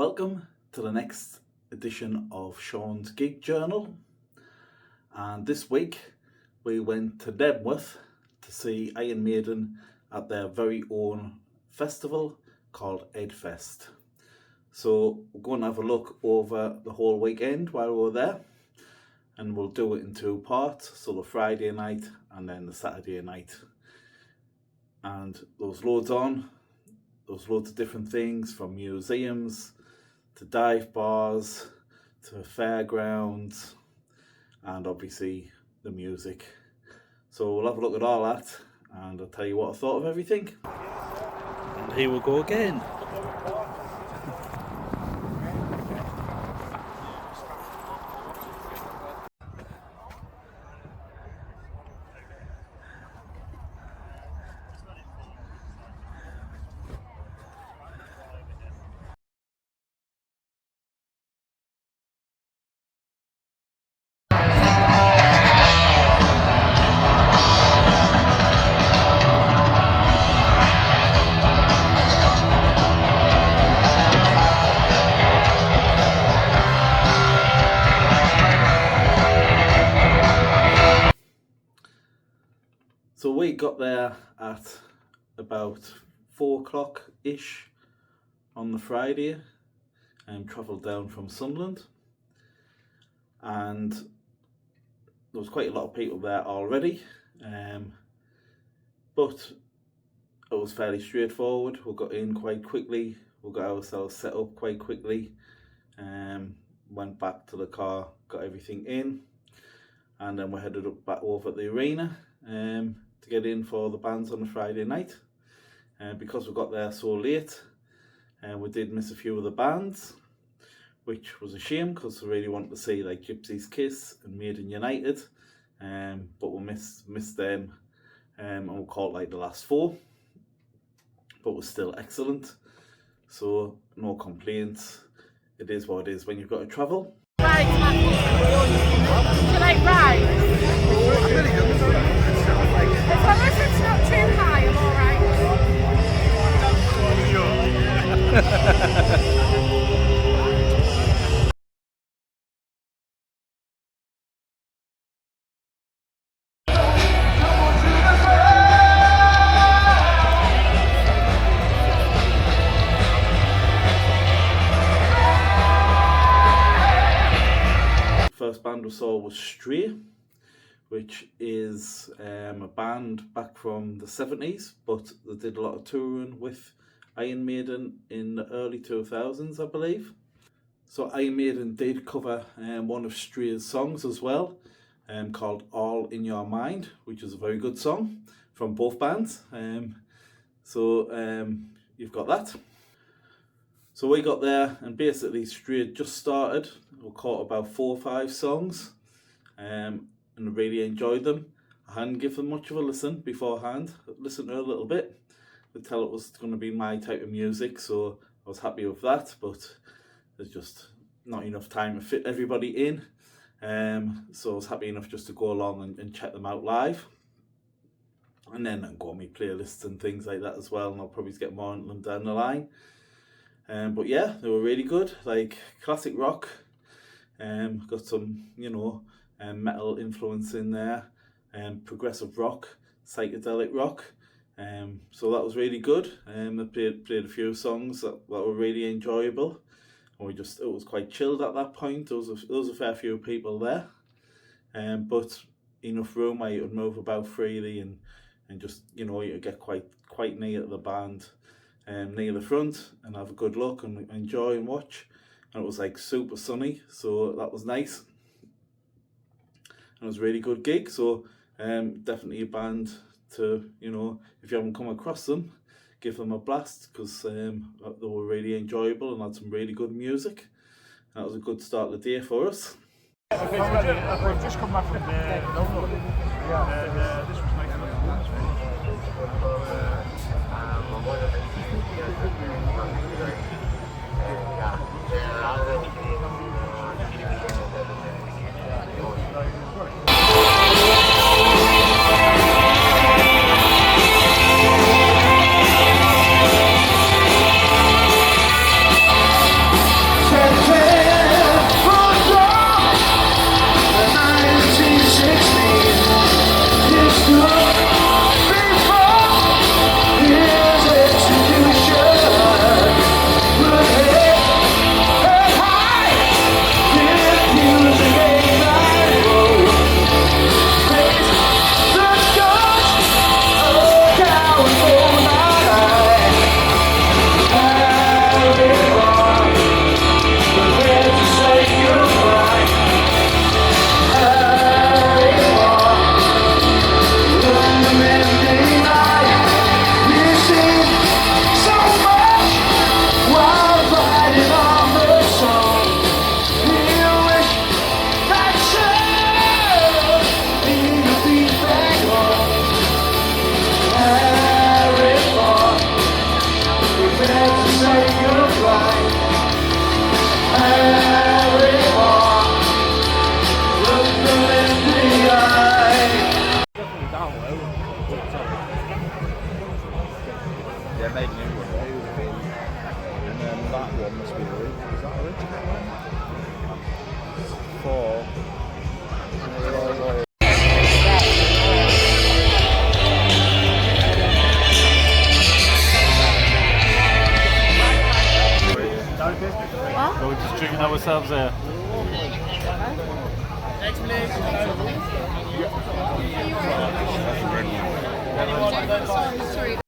Welcome to the next edition of Shaun's Gig Journal, and this week we went to Knebworth to see Iron Maiden at their very own festival called Eddfest. So we're going to have a look over the whole weekend while we're there, and we'll do it in two parts, so the Friday night and then the Saturday night. And there's loads on, there's loads of different things, from museums to dive bars to fairgrounds, and obviously the music. So we'll have a look at all that, and I'll tell you what I thought of everything. And here we go again. So we got there at about 4 o'clock-ish on the Friday and travelled down from Sunderland. And there was quite a lot of people there already, but it was fairly straightforward. We got in quite quickly, we got ourselves set up quite quickly, went back to the car, got everything in, and then we headed up back over at the arena to get in for the bands on the Friday night. Because we got there so late, we did miss a few of the bands, which was a shame because we really wanted to see like Gypsy's Kiss and Maiden United, but we missed them, and we caught like the last 4, but was still excellent. So no complaints. It is what it is when you've got to travel. Right, you like right? As long as it's not too high, I'm alright. First band we saw was Stray, which is a band back from the 70s, but they did a lot of touring with Iron Maiden in the early 2000s, I believe. So Iron Maiden did cover one of Stray's songs as well, called All In Your Mind, which is a very good song from both bands. You've got that. So we got there, and basically Stray had just started. We caught about 4 or 5 songs, and I really enjoyed them. I hadn't given them much of a listen beforehand. I listened to it a little bit. I could tell it was going to be my type of music, so I was happy with that, but there's just not enough time to fit everybody in. So I was happy enough just to go along and check them out live. And then I'll go on my playlists and things like that as well, and I'll probably get more on them down the line. But yeah, they were really good, like classic rock. Got some, metal influence in there, progressive rock, psychedelic rock. So that was really good. They played a few songs that were really enjoyable. And it was quite chilled at that point. There was a fair few people there, but enough room where you could move about freely and just, you get quite near to the band, near the front, and have a good look and enjoy and watch. And it was like super sunny, so that was nice. And it was a really good gig, so definitely a band to, if you haven't come across them, give them a blast, because they were really enjoyable and had some really good music. And that was a good start of the day for us. We've just come back from this was nice. Yeah, Maiden new one. And then that one must be original. Is that original one? 4. What? So we're just drinking ourselves there. Sorry.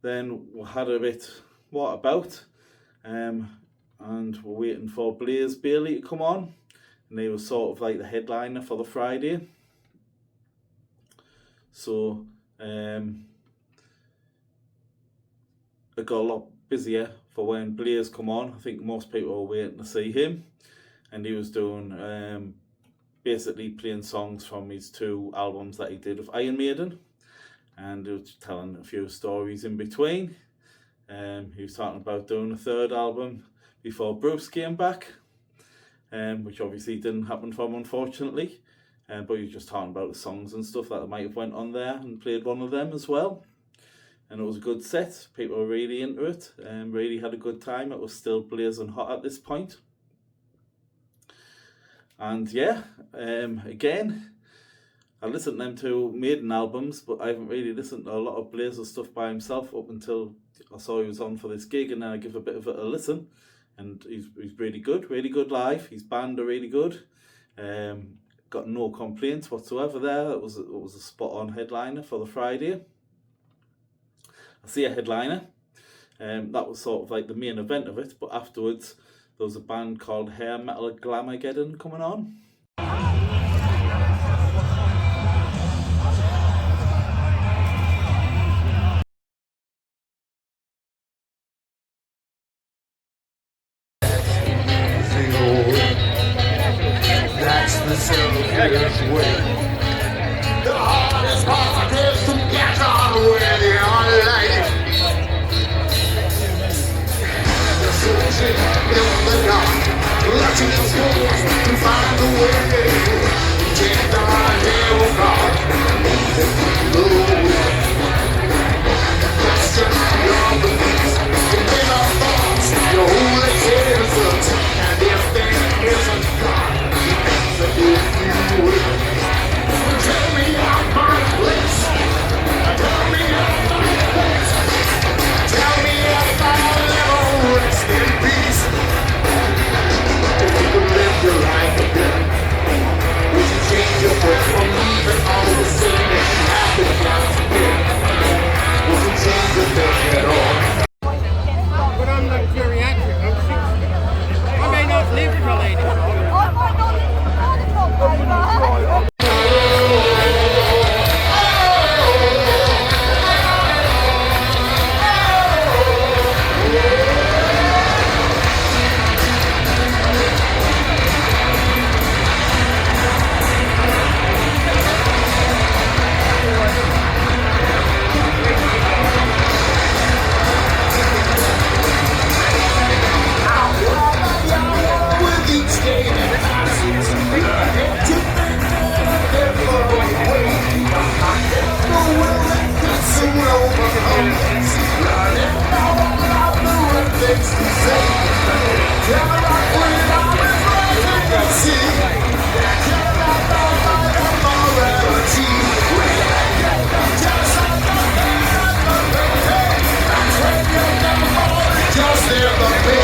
Then we had a bit what about, and we're waiting for Bayley to come on, and they were sort of like the headliner for the Friday. So it got a lot busier for when Blaze come on. I think most people were waiting to see him, and he was doing basically playing songs from his 2 albums that he did with Iron Maiden, and he was telling a few stories in between. He was talking about doing a 3rd album before Bruce came back, which obviously didn't happen for him, unfortunately. But he was just talking about the songs and stuff that might have went on there, and played one of them as well. And it was a good set. People were really into it, and really had a good time. It was still blazing hot at this point. And yeah, again, I listened to them 2 Maiden albums, but I haven't really listened to a lot of Blazer stuff by himself up until I saw he was on for this gig, and then I give a bit of it a listen. And he's really good live. His band are really good. got no complaints whatsoever there. It was a spot on headliner for the Friday. I see a headliner. That was sort of like the main event of it, but afterwards there was a band called Hairmetal Glamageddon coming on. That's the self-care way. The hardest part is to get on with your life. You're searching in the dark, clutching your soul to find a way. Take the idea of God, question your beliefs, contain our thoughts, your holy innocence, and if there isn't God, if you will, tell me out my place. Tell me out my place. Tell me if I'll never rest in peace. If you could live your life again, would you change your breath from leaving all the sin that you have been down to get? Would you change your thing at all? But I'm not geriatric, I'm 60. I may not live till 80. I might not live for the October. With each day that passes, to think that I'll never away. I never will let this soon overcome. I never will know what things to say. Tell me right when I'm in front of the sea. Tell me about my morality. Just like the that's when you're never just never be.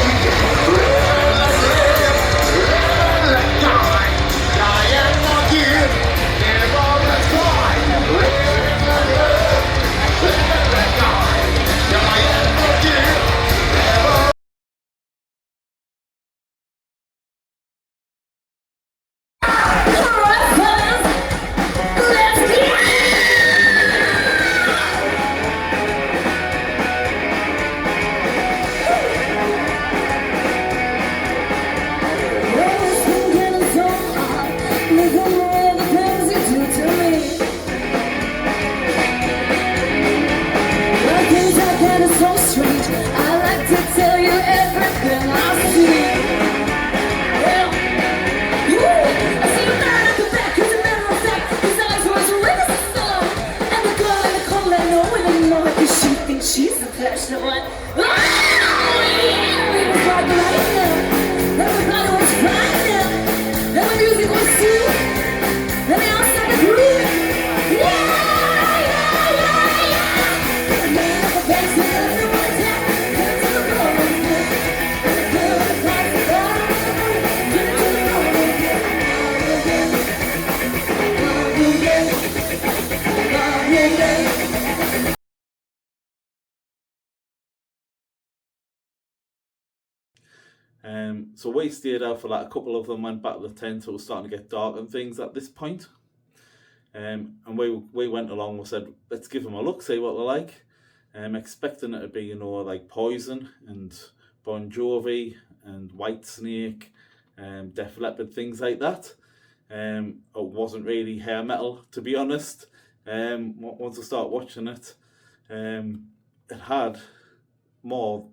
She's the passionate one. It was like lightning. Everybody was flying. And the music was sweet. And they all started grooving. Yeah. And then the bass and everyone attacked. Get to the floor again. Get on the clock. Get to the floor again. So we stayed out for like a couple of them, went back to the tent. So it was starting to get dark and things at this point. And we went along. We said, let's give them a look, see what they're like. Expecting it to be, like Poison and Bon Jovi and Whitesnake, Def Leppard, things like that. It wasn't really hair metal, to be honest. Once I start watching it, it had more.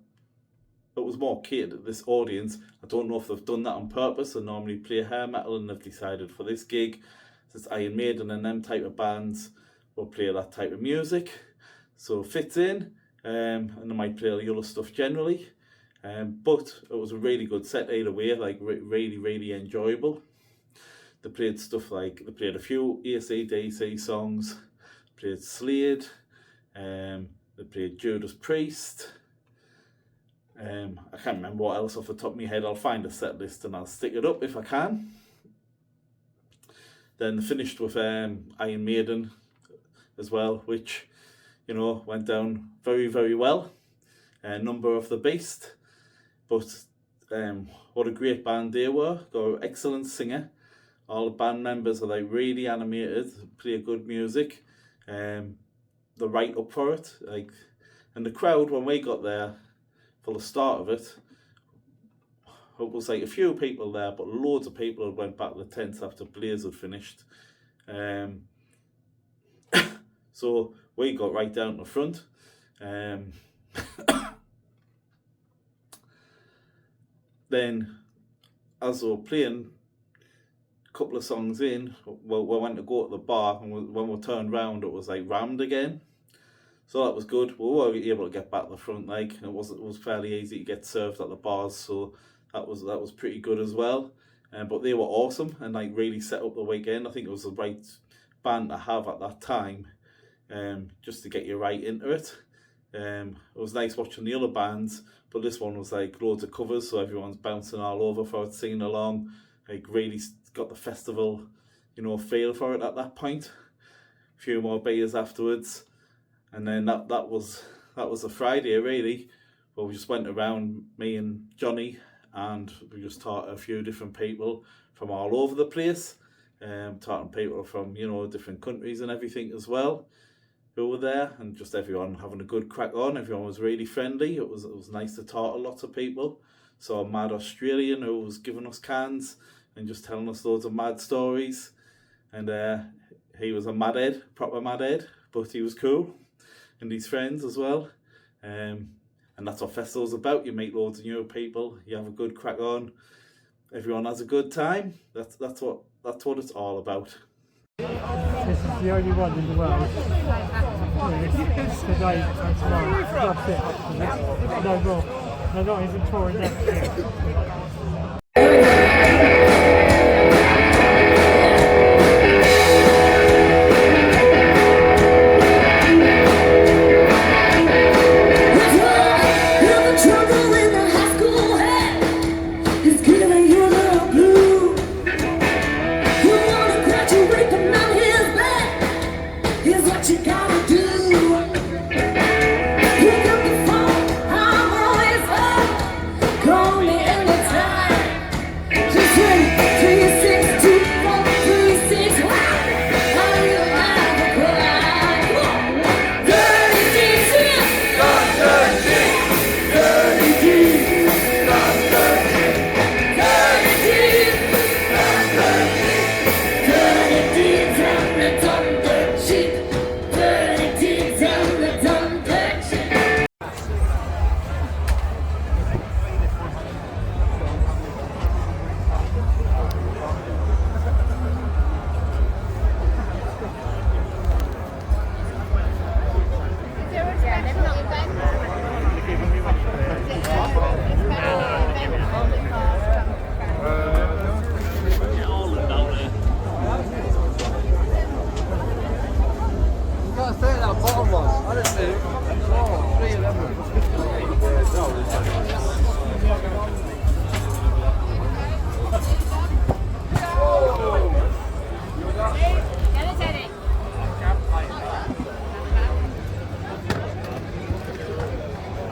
It was more catered to this audience. I don't know if they've done that on purpose. They normally play hair metal, and they've decided for this gig, since Iron Maiden and them type of bands will play that type of music, so it fits in. And they might play the other stuff generally. But it was a really good set either way. Like really enjoyable. They played stuff like they played a few AC/DC songs. Played Slade. They played Judas Priest. I can't remember what else off the top of my head. I'll find a set list and I'll stick it up if I can. Then finished with Iron Maiden as well, which, you know, went down very, very well. Number of the Beast, but what a great band they were. Got an excellent singer. All the band members are like really animated, play good music. They're right up for it. Like, and the crowd when we got there for the start of it was like a few people there, but loads of people had went back to the tents after Blaze had finished. So we got right down to the front. Then, as we were playing a couple of songs in, we went to go to the bar, and when we turned round, it was like rammed again. So that was good. We were able to get back to the front, like it was fairly easy to get served at the bars, so that was pretty good as well. But they were awesome and like really set up the weekend. I think it was the right band to have at that time, just to get you right into it. It was nice watching the other bands, but this one was like loads of covers, so everyone's bouncing all over for it, singing along. Like really got the festival, you know, feel for it at that point. A few more beers afterwards, and then that was a Friday really, where we just went around, me and Johnny, and we just taught a few different people from all over the place, taught people from, you know, different countries and everything as well, who were there, and just everyone having a good crack on. Everyone was really friendly. It was nice to talk to lots of people. So a mad Australian who was giving us cans and just telling us loads of mad stories, and he was a mad Ed, proper mad Ed, but he was cool, and his friends as well. And that's what festival's about. You meet loads of new people, you have a good crack on, everyone has a good time. That's what it's all about. This is the only one in the world. It's today and tomorrow. That's it. No more. They're not even touring next year.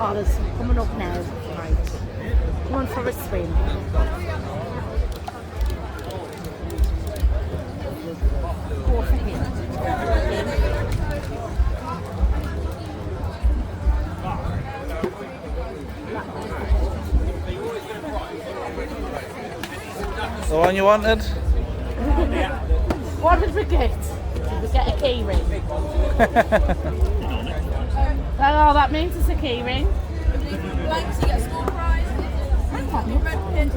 Oh, there's some coming up now. Right. Come on for a swim. Go for him. The one you wanted? What did we get? Did we get a key ring? Well, all that means it's a key ring. Blanks, you get a small prize. Red pin.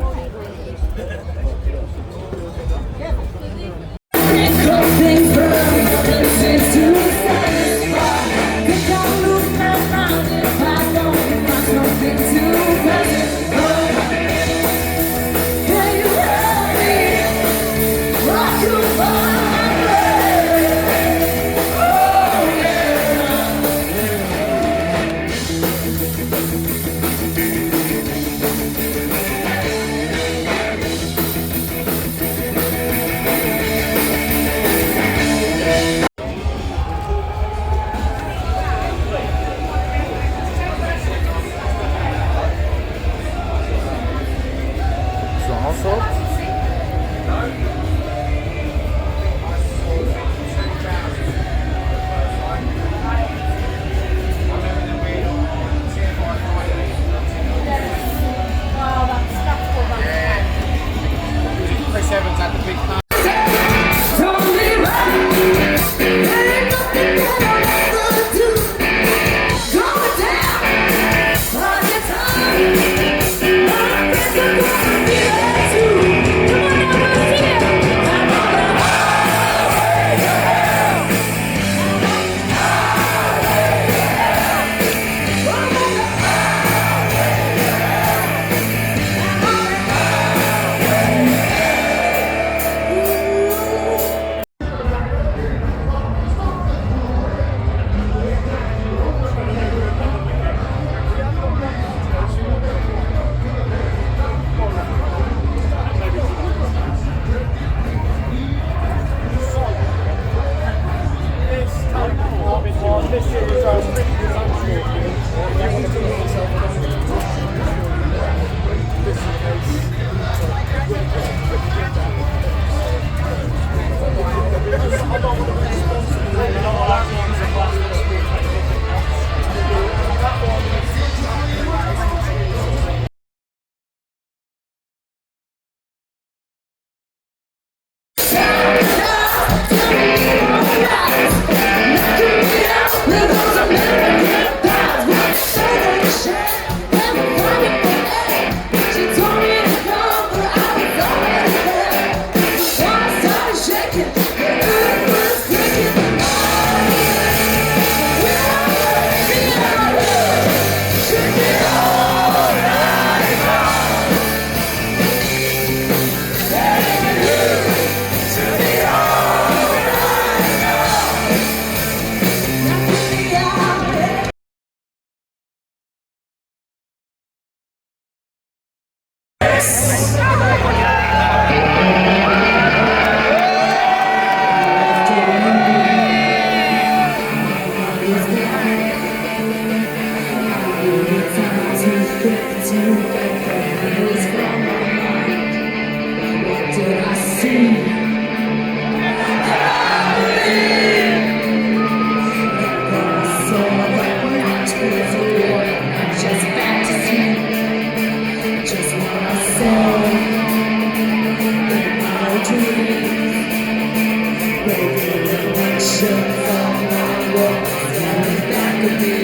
reflections on my walls and back of me.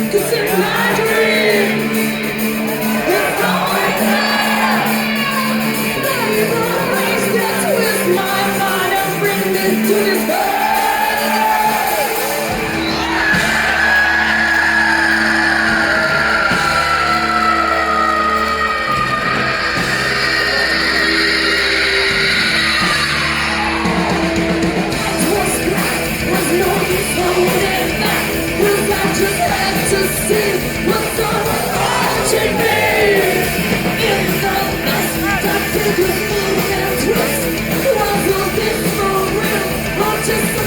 'Cause in my dreams, it's always there. There's a place that twists my mind and brings me to despair. Just had to see what someone watching me in the mess. I take a move and twist. Was this for real or just